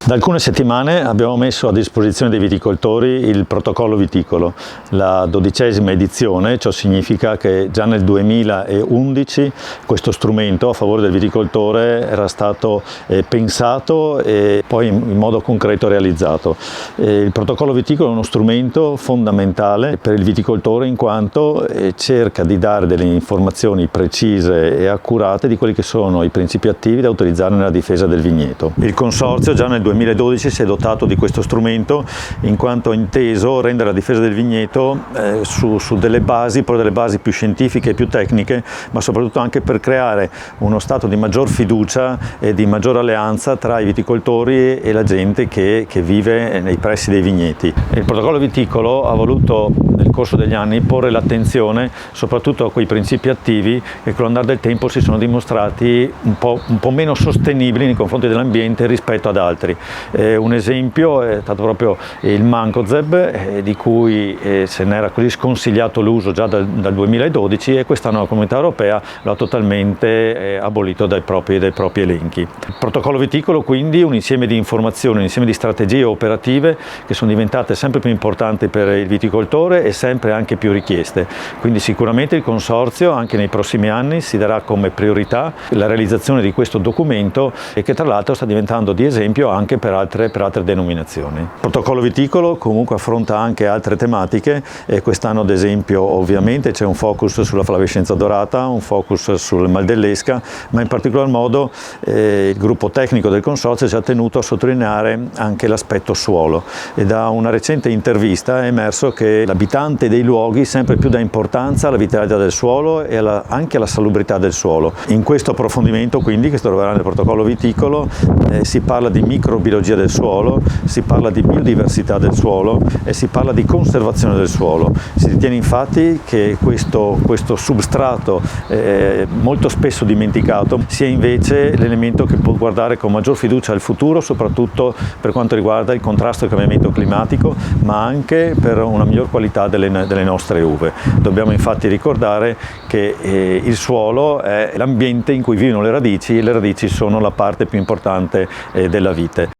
Da alcune settimane abbiamo messo a disposizione dei viticoltori il protocollo viticolo, la 12ª edizione. Ciò significa che già nel 2011 questo strumento a favore del viticoltore era stato pensato e poi in modo concreto realizzato. Il protocollo viticolo è uno strumento fondamentale per il viticoltore in quanto cerca di dare delle informazioni precise e accurate di quelli che sono i principi attivi da utilizzare nella difesa del vigneto. Il consorzio già nel 2012 si è dotato di questo strumento in quanto ha inteso rendere la difesa del vigneto su delle basi, però delle basi più scientifiche e più tecniche, ma soprattutto anche per creare uno stato di maggior fiducia e di maggior alleanza tra i viticoltori e la gente che vive nei pressi dei vigneti. Il protocollo viticolo ha voluto nel corso degli anni porre l'attenzione soprattutto a quei principi attivi che con l'andare del tempo si sono dimostrati un po' meno sostenibili nei confronti dell'ambiente rispetto ad altri. Un esempio è stato proprio il Mancozeb, di cui se n'era così sconsigliato l'uso già dal 2012 e quest'anno la Comunità Europea lo ha totalmente abolito dai propri elenchi. Il protocollo viticolo quindi un insieme di informazioni, un insieme di strategie operative che sono diventate sempre più importanti per il viticoltore e sempre anche più richieste. Quindi sicuramente il consorzio anche nei prossimi anni si darà come priorità la realizzazione di questo documento e che tra l'altro sta diventando di esempio anche per altre denominazioni. Il protocollo viticolo comunque affronta anche altre tematiche e quest'anno ad esempio ovviamente c'è un focus sulla flavescenza dorata, un focus sul mal dell'esca, ma in particolar modo il gruppo tecnico del consorzio si è tenuto a sottolineare anche l'aspetto suolo e da una recente intervista è emerso che l'abitante dei luoghi sempre più dà importanza alla vitalità del suolo e anche alla salubrità del suolo. In questo approfondimento quindi che si troverà nel protocollo viticolo si parla di microbiologia del suolo, si parla di biodiversità del suolo e si parla di conservazione del suolo. Si ritiene infatti che questo substrato molto spesso dimenticato sia invece l'elemento che può guardare con maggior fiducia al futuro, soprattutto per quanto riguarda il contrasto al cambiamento climatico, ma anche per una miglior qualità delle nostre uve. Dobbiamo infatti ricordare che il suolo è l'ambiente in cui vivono le radici e le radici sono la parte più importante della vite.